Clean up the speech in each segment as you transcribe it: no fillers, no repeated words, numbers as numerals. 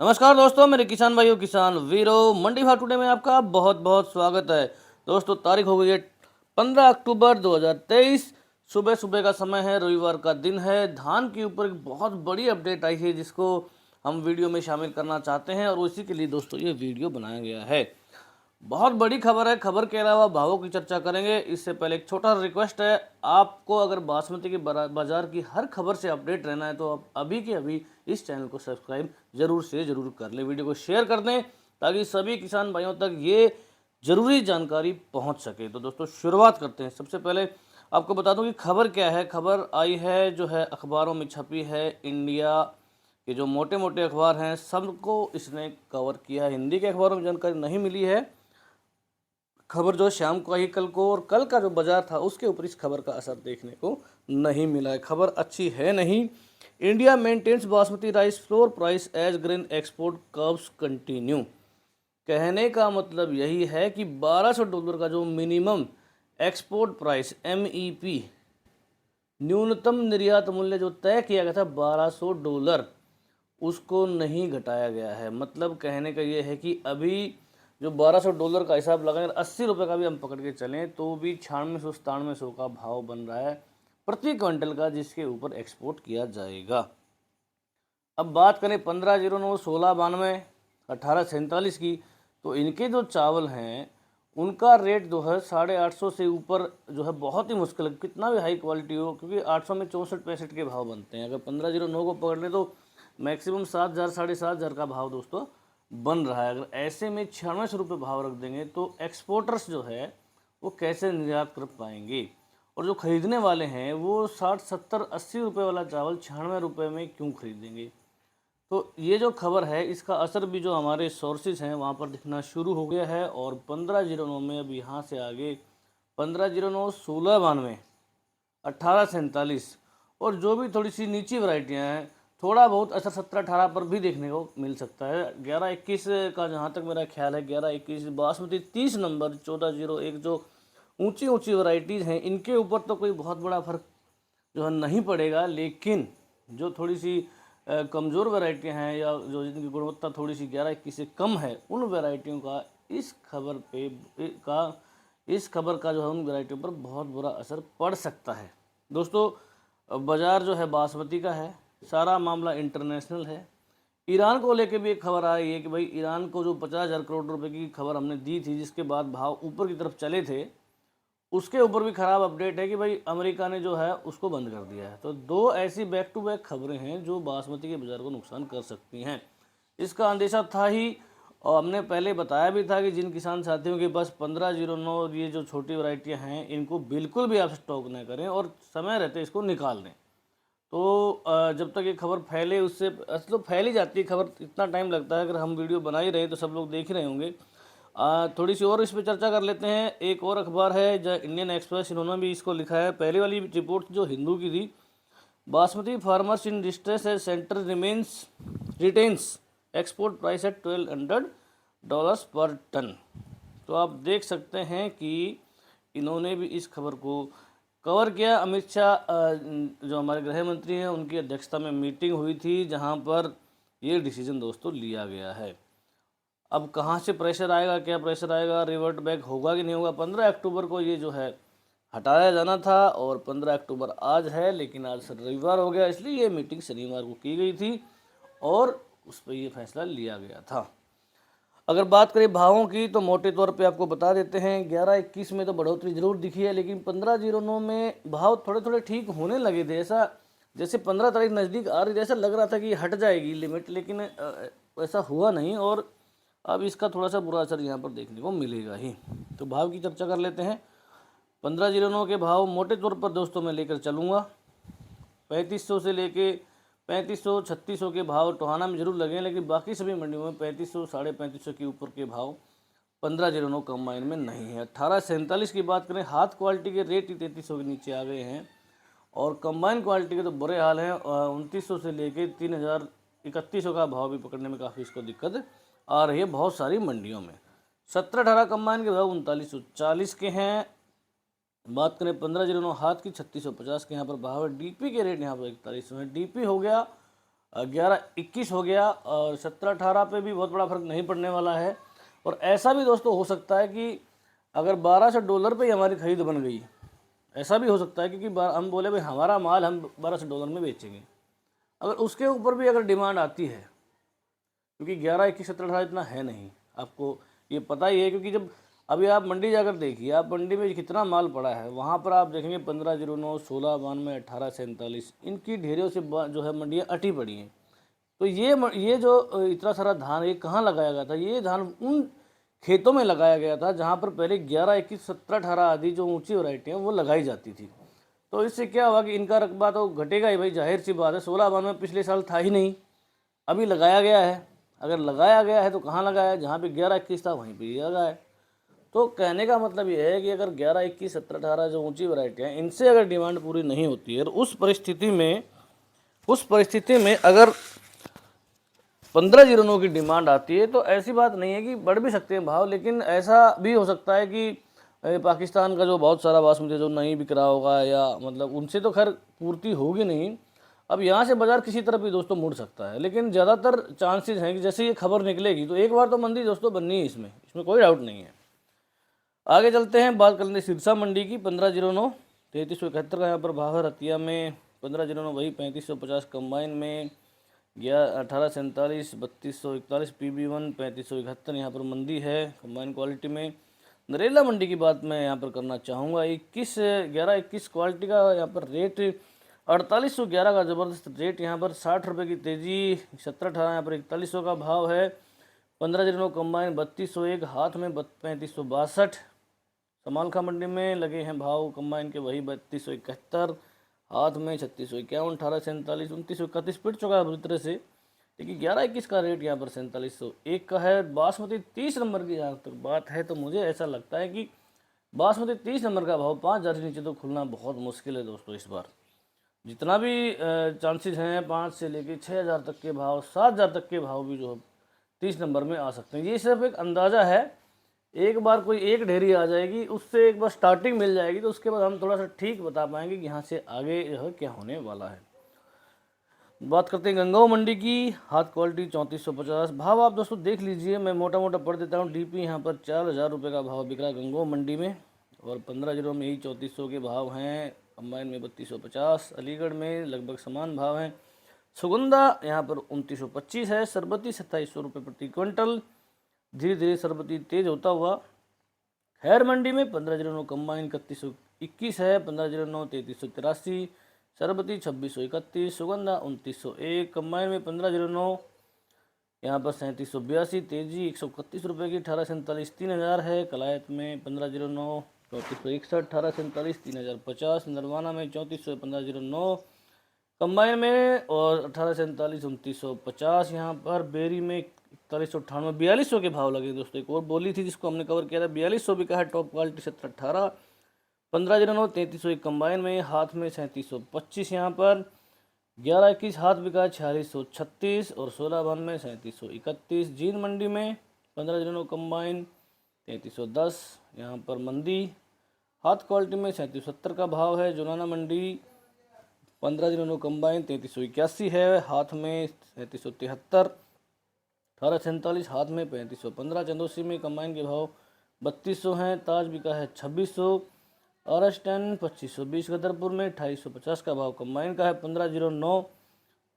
नमस्कार दोस्तों, मेरे किसान भाइयों, किसान वीरों, मंडी भाव टुडे में आपका बहुत बहुत स्वागत है। दोस्तों, तारीख हो गई है 15 अक्टूबर 2023। सुबह सुबह का समय है, रविवार का दिन है। धान के ऊपर एक बहुत बड़ी अपडेट आई है जिसको हम वीडियो में शामिल करना चाहते हैं और उसी के लिए दोस्तों ये वीडियो बनाया गया है। बहुत बड़ी खबर है। खबर के अलावा भावों की चर्चा करेंगे। इससे पहले एक छोटा रिक्वेस्ट है, आपको अगर बासमती के बाजार की हर खबर से अपडेट रहना है तो आप अभी के अभी इस चैनल को सब्सक्राइब जरूर से जरूर कर लें, वीडियो को शेयर कर दें ताकि सभी किसान भाइयों तक ये जरूरी जानकारी पहुंच सके। तो दोस्तों शुरुआत करते हैं। सबसे पहले आपको बता दूं कि खबर क्या है। खबर आई है जो है अखबारों में छपी है। इंडिया के जो मोटे मोटे अखबार हैं सबको इसने कवर किया है। हिंदी के अखबारों में जानकारी नहीं मिली है। खबर जो शाम को आई कल को, और कल का जो बाजार था उसके ऊपर इस खबर का असर देखने को नहीं मिला है। खबर अच्छी है नहीं। India maintains basmati rice floor price as grain export curbs continue. कहने का मतलब यही है कि $1200 का जो मिनिमम एक्सपोर्ट प्राइस MEP न्यूनतम निर्यात मूल्य जो तय किया गया था $1200, उसको नहीं घटाया गया है। मतलब कहने का ये है कि अभी जो $1200 का हिसाब लगाएं, 80 रुपये का भी हम पकड़ के चलें तो भी 9600-9700 का भाव बन रहा है प्रति क्विंटल का, जिसके ऊपर एक्सपोर्ट किया जाएगा। अब बात करें 1509, 1692, 1847 की, तो इनके जो चावल हैं उनका रेट जो है 850 से ऊपर जो है बहुत ही मुश्किल है, कितना भी हाई क्वालिटी हो, क्योंकि 800 में 64-65 के भाव बनते हैं। अगर 1509 को पकड़ लें तो मैक्सिमम 7000 7500 का भाव दोस्तों बन रहा है। अगर ऐसे में 9600 भाव रख देंगे तो एक्सपोर्टर्स जो है वो कैसे निर्यात कर पाएंगे, और जो खरीदने वाले हैं वो 60 70 80 रुपये वाला चावल 96 में क्यों खरीदेंगे। तो ये जो खबर है इसका असर भी जो हमारे सोर्सेज हैं वहाँ पर दिखना शुरू हो गया है। और 1509 में अब यहाँ से आगे 1509, 1692, 1847 और जो भी थोड़ी सी नीची वैरायटियाँ हैं, थोड़ा बहुत असर 17-18 पर भी देखने को मिल सकता है। 11-21 का जहाँ तक मेरा ख्याल है, 11-21 बासमती 30 नंबर, 1401 जो ऊंची ऊंची वैरायटीज़ हैं इनके ऊपर तो कोई बहुत बड़ा फर्क जो है नहीं पड़ेगा। लेकिन जो थोड़ी सी कमज़ोर वैरायटियाँ हैं या जो जिनकी गुणवत्ता थोड़ी सी 11-21 से कम है, उन वैरायटियों का इस खबर का जो है उन वैरायटियों पर बहुत बुरा असर पड़ सकता है। दोस्तों, बाज़ार जो है बासमती का है, सारा मामला इंटरनेशनल है। ईरान को लेके भी एक खबर आ रही है कि भाई ईरान को जो 50,000 करोड़ रुपए की खबर हमने दी थी जिसके बाद भाव ऊपर की तरफ चले थे, उसके ऊपर भी ख़राब अपडेट है कि भाई अमेरिका ने जो है उसको बंद कर दिया है। तो दो ऐसी बैक टू बैक खबरें हैं जो बासमती के बाज़ार को नुकसान कर सकती हैं। इसका अंदेशा था ही, और हमने पहले बताया भी था कि जिन किसान साथियों के पास 1509 ये जो छोटी वैरायटियां हैं इनको बिल्कुल भी आप स्टॉक न करें और समय रहते इसको निकाल दें। तो जब तक ये खबर फैले, उससे मतलब फैल ही जाती है खबर, इतना टाइम लगता है। अगर हम वीडियो बना ही रहे तो सब लोग देख ही रहे होंगे। थोड़ी सी और इस पर चर्चा कर लेते हैं। एक और अखबार है जो इंडियन एक्सप्रेस, इन्होंने भी इसको लिखा है। पहले वाली रिपोर्ट जो हिंदू की थी, basmati farmers in distress as centre retains export price at $1200 per ton. तो आप देख सकते हैं कि इन्होंने भी इस खबर को कवर किया। अमित शाह जो हमारे गृह मंत्री हैं उनकी अध्यक्षता में मीटिंग हुई थी जहां पर ये डिसीजन दोस्तों लिया गया है। अब कहाँ से प्रेशर आएगा, क्या प्रेशर आएगा, रिवर्ट बैक होगा कि नहीं होगा। 15 अक्टूबर को ये जो है हटाया जाना था और 15 अक्टूबर आज है, लेकिन आज रविवार हो गया, इसलिए ये मीटिंग शनिवार को की गई थी और उस पर ये फैसला लिया गया था। अगर बात करें भावों की तो मोटे तौर पे आपको बता देते हैं, 11-21 में तो बढ़ोतरी जरूर दिखी है, लेकिन 1509 में भाव थोड़े थोड़े ठीक होने लगे थे। ऐसा जैसे 15 तारीख नज़दीक आ रही थी, ऐसा लग रहा था कि हट जाएगी लिमिट, लेकिन ऐसा हुआ नहीं और अब इसका थोड़ा सा बुरा असर यहाँ पर देखने को मिलेगा ही। तो भाव की चर्चा कर लेते हैं। 1509 के भाव मोटे तौर पर दोस्तों मैं लेकर चलूँगा 3500 से लेके 3500 3600 के भाव टोहाना में जरूर लगे, लेकिन बाकी सभी मंडियों में 3500 3550 के ऊपर के भाव 1509 कंबाइन में नहीं है। 1847 की बात करें, हाथ क्वालिटी के रेट ही 3300 के नीचे आ गए हैं और कंबाइन क्वालिटी के तो बुरे हाल हैं। 2900 से लेके 3000 3100 का भाव भी पकड़ने में काफ़ी इसको दिक्कत आ रही है बहुत सारी मंडियों में। 17-18 कंबाइन के भाव 3940 के हैं। बात करें 1509 हाथ की 3650 के यहाँ पर भाव है। डीपी के रेट यहाँ पर 4100 है। डीपी हो गया 11-21 हो गया, और 17-18 पे भी बहुत बड़ा फर्क नहीं पड़ने वाला है। और ऐसा भी दोस्तों हो सकता है कि अगर $1200 पे ही हमारी खरीद बन गई, ऐसा भी हो सकता है, क्योंकि हम बोले भाई हमारा माल हम $1200 में बेचेंगे, अगर उसके ऊपर भी अगर डिमांड आती है, क्योंकि 11-21-17-18 इतना है नहीं, आपको ये पता ही है। क्योंकि जब अभी आप मंडी जाकर देखिए, आप मंडी में कितना माल पड़ा है, वहाँ पर आप देखेंगे 1509, 1692, 1847, इनकी ढेरों से जो है मंडियाँ अटी पड़ी हैं। तो ये जो इतना सारा धान ये कहाँ लगाया गया था? ये धान उन खेतों में लगाया गया था जहाँ पर पहले 11-21-17-18 आदि जो ऊंची वैरायटी हैं वो लगाई जाती थी। तो इससे क्या हुआ कि इनका रकबा तो घटेगा ही भाई, जाहिर सी बात है। 1692 में पिछले साल था ही नहीं, अभी लगाया गया है। अगर लगाया गया है तो कहाँ लगाया है? जहाँ पे 11-21 था वहीं पे ही लगा है। तो कहने का मतलब ये है कि अगर 11-21-17-18 जो ऊंची वैरायटी हैं, इनसे अगर डिमांड पूरी नहीं होती है, और उस परिस्थिति में अगर 1509 की डिमांड आती है, तो ऐसी बात नहीं है कि बढ़ भी सकते हैं भाव, लेकिन ऐसा भी हो सकता है कि पाकिस्तान का जो बहुत सारा बासमती जो नहीं बिक रहा होगा, या मतलब उनसे तो खैर पूर्ति होगी नहीं। अब यहाँ से बाजार किसी तरफ भी दोस्तों मुड़ सकता है, लेकिन ज़्यादातर चांसेस हैं कि जैसे ये खबर निकलेगी तो एक बार तो मंदी दोस्तों बननी है, इसमें कोई डाउट नहीं है। आगे चलते हैं, बात कर लेते हैं सिरसा मंडी की। 1509 3371 का यहाँ पर भाव है। रतिया में 1509 वही 3550 कंबाइन में, 1847 3241 PB1 3571 यहाँ पर मंदी है कंबाइन क्वालिटी में। नरेला मंडी की बात मैं यहाँ पर करना चाहूँगा। 11-21 क्वालिटी का यहाँ पर रेट 4811 का ज़बरदस्त रेट, यहाँ पर 60 रुपये की तेज़ी। 17-18 यहाँ पर 4100 का भाव है। 1509 कंबाइन 3201, हाथ में 3562। समालखा मंडी में लगे हैं भाव कंबाइन के वही 3271, हाथ में 3651। 1847 2931 पिट चुका है बुरी तरह से, लेकिन 11-21 का रेट यहाँ पर 4701 का है। बासमती 30 नंबर की जहाँ तक बात है, तो मुझे ऐसा लगता है कि बासमती 30 नंबर का भाव 5000 से नीचे तो खुलना बहुत मुश्किल है दोस्तों। इस बार जितना भी चांसेस हैं 5 से लेकर 6000 तक के भाव, 7000 तक के भाव भी जो 30 नंबर में आ सकते हैं। ये सिर्फ एक अंदाज़ा है, एक बार कोई एक ढेरी आ जाएगी, उससे एक बार स्टार्टिंग मिल जाएगी, तो उसके बाद हम थोड़ा सा ठीक बता पाएंगे कि यहाँ से आगे जो है क्या होने वाला है। बात करते हैं गंगाओं मंडी की। हाथ क्वालिटी 3450 भाव आप दोस्तों देख लीजिए, मैं मोटा मोटा पढ़ देता हूँ। डीपी यहाँ पर 4000 रुपये का भाव बिक रहा है गंगाओं मंडी में, और 15 में ही 3400 के भाव हैं। कंबाइन में 3250, अलीगढ़ में लगभग समान भाव हैं। सुगंधा यहाँ पर 2925 है। सरबती 2700 रुपये प्रति क्विंटल। धीरे धीरे सरबती तेज होता हुआ। खैर मंडी में 1509 कंबाइन 3121 है। 1509 3383, सरबती 2631, सुगंधा 2901। कंबाइन में 1509 यहाँ पर 3782, तेजी 131 रुपये की। 1847 3000 है। कलायत में 1509 3461, 1847 3050। नरवाना में 3400 1509 कंबाइन में, और 1847 2950 यहाँ पर। बेरी में 4198 4200 के भाव लगे दोस्तों। एक और बोली थी जिसको हमने कवर किया था, 4200 बिका है टॉप क्वालिटी 17-18। 1509 3301 कंबाइन में, हाथ में 3725 यहाँ पर। 11-21 हाथ बिका है 4636, और 1692 3731। जींद मंडी में 1509 कंबाइन 3310 यहाँ पर मंदी। हाथ क्वालिटी में 3770 का भाव है। जुनाना मंडी 1509 कंबाइन 3381 है, हाथ में 3773। 1847 हाथ में 3515। चंदोसी में कंबाइन के भाव 3200 हैं। ताज बिका है 2600। RS10 2520। गदरपुर में 2850 का भाव कंबाइन का है। 1509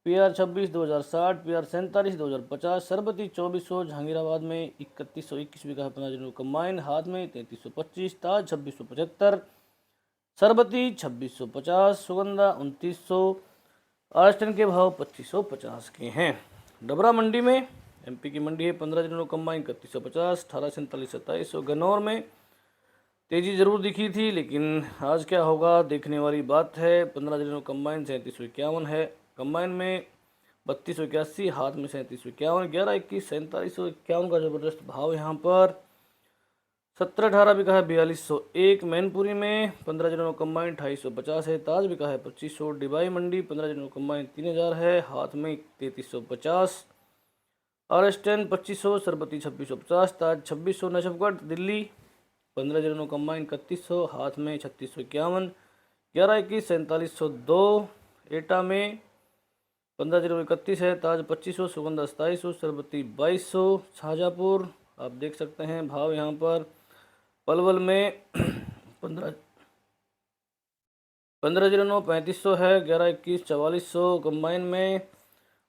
PR 26 2060, PR 47 2050। सरबती 2400। जहांगीराबाद में 3121 बिका है 1509 कंबाइन, हाथ में 3325। ताज 2675, सरबती 2650। सुगंधा 2900। RS10 के भाव 2550 के हैं। डबरा मंडी में MP की मंडी है 1509 कंबाइन 3150, 1847 2700। गन्नौर में तेज़ी ज़रूर दिखी थी, लेकिन आज क्या होगा देखने वाली बात है। 1509 कंबाइन 3751 है। कंबाइन में 3281, हाथ में 3751। 11-21 4751 का ज़बरदस्त भाव यहाँ पर। 17-18 बिका है 4201। मैनपुरी में 1509 कंबाइन 2850 है। ताज बिका है 2500। डिबाई मंडी 1509 कंबाइन 3000 है, हाथ में 3350। RS10 2500, सरबती 2650, ताज 2600। नशफगढ़ दिल्ली 1509 कंबाइन 3100, हाथ में 3651। 11-21 4702। एटा में 15,031 है। ताज 2500, सुगंधा 2700, सरबती 2200। शाहजहाँपुर आप देख सकते हैं भाव यहाँ पर पलवल में 1509 3500 है। 1121 4400 कंबाइन में।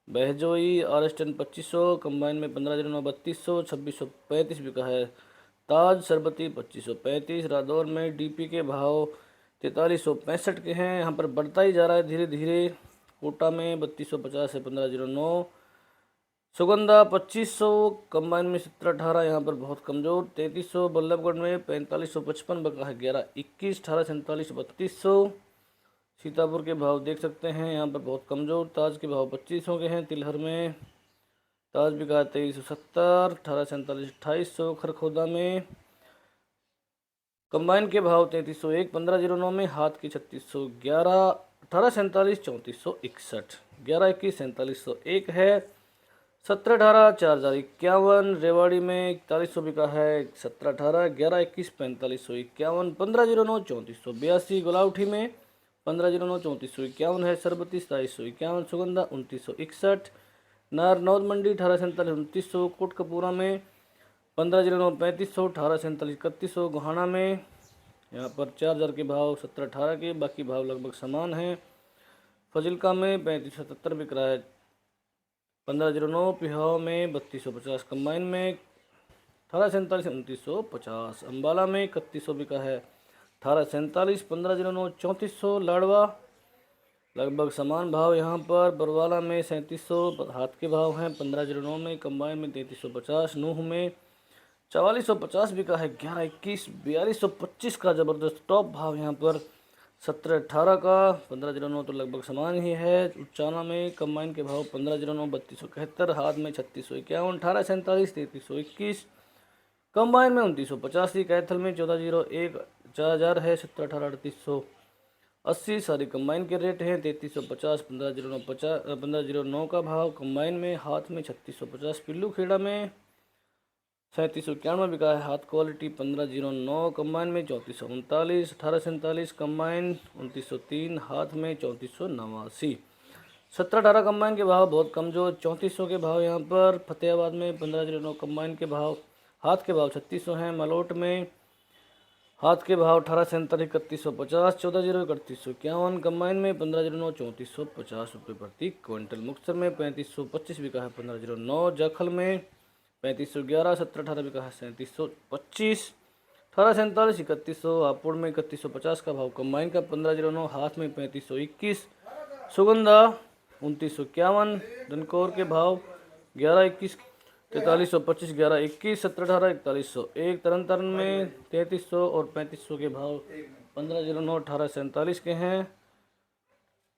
बहजोई RS10 2500 कंबाइन में। 1509 3200, 2635 बिका है। ताज सरबती 2535। रादौर में DP के भाव 4365 के हैं। यहाँ पर बढ़ता ही जा रहा है धीरे धीरे। कोटा में 3250 है। 1509। सुगंधा 2500 कंबाइन में। 1718 यहाँ पर बहुत कमज़ोर। 3300 बल्लभगढ़ में। 4555 बका है। 1121 1847 3200। सीतापुर के भाव देख सकते हैं यहाँ पर बहुत कमज़ोर। ताज के भाव 2500 के हैं। तिलहर में ताज बिका है 2370, 1847 2800। खरखोदा में कंबाइन के भाव 3301 1509 में। हाथ की 3611, 1847 3461, 1121 4701 है। 1718 4051। रेवाड़ी में 4100 बिका है। 1718 1121 4551, 1509 3482। गुलाउठी में 1509 3451 है। सरबती 2751। सुगंधा 2961। नारनौद मंडी 1847 2900। कोटकपूरा में 1509 3500, 1847 3100। गोहाना में यहाँ पर 4000 के भाव 1718 के, बाकी भाव लगभग समान हैं। फजिलका में 3570 बिक रहा है। 1509। पिहाव में 3250 कंबाइन में। 1847 2950। अम्बाला में 3100 बिका है। 1847 1509 3400। लाडवा लगभग समान भाव यहाँ पर। बरवाला में 3700 हाथ के भाव हैं। 1509 में। कंबाइन में 3350। नूह में 4450 बिका है। 1121 4225 का ज़बरदस्त टॉप भाव यहाँ पर। 1718 का। 1509 तो लगभग समान ही है। उच्चाना में कंबाइन के भाव 1509 3271। हाथ में 3651, 1847 3321। कंबाइन में 2985। कैथल में 1401 4000 है। 1718 3880 सारी कंबाइन के रेट हैं। 3350 1509 का भाव कंबाइन में। हाथ में 3650। पिल्लू खेड़ा में 3791 बिका है। हाथ क्वालिटी 1509 कंबाइन में। 3439 1847 कंबाइन 2903। हाथ में 3489। 1718 कंबाइन के भाव बहुत कमज़ोर 3400 के भाव यहाँ पर। फतेहाबाद में 1509 कंबाइन के भाव। हाथ के भाव 3600 हैं। मलोट में हाथ के भाव 1847 3150, 1401 3851। कंबाइन में 1509 3450 रुपये प्रति क्विंटल। मुक्तसर में 3525 बिका है। 1509। जाखल में 3511, 1718 बिका है। 3725, 1847 3100। हापुड़ में 3150 का भाव कंबाइन का। 1509। हाथ में 3521। सुगंधा 2951। दनकौर के भाव 1121 4325, 1121 1718 4101। तरन तारण में 3300 और 3500 के भाव 1509 1847 के हैं।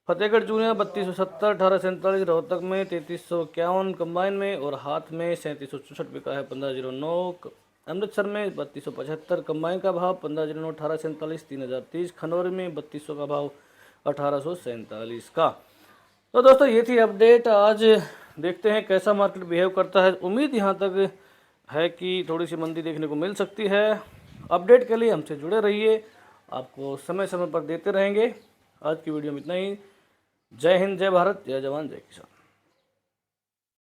फतेहगढ़ चूनिया 3270 1847। रोहतक में 3351 कंबाइन में और हाथ में 3764 बिका है। 1509। अमृतसर में 3275 कंबाइन का भाव। 1509 1847 3030। खनौरी में 3200 का भाव 1847 का। तो दोस्तों ये थी अपडेट। आज देखते हैं कैसा मार्केट बिहेव करता है। उम्मीद यहाँ तक है कि थोड़ी सी मंदी देखने को मिल सकती है। अपडेट के लिए हमसे जुड़े रहिए, आपको समय समय पर देते रहेंगे। आज की वीडियो में इतना ही। जय हिंद, जय भारत, जय जवान, जय किसान।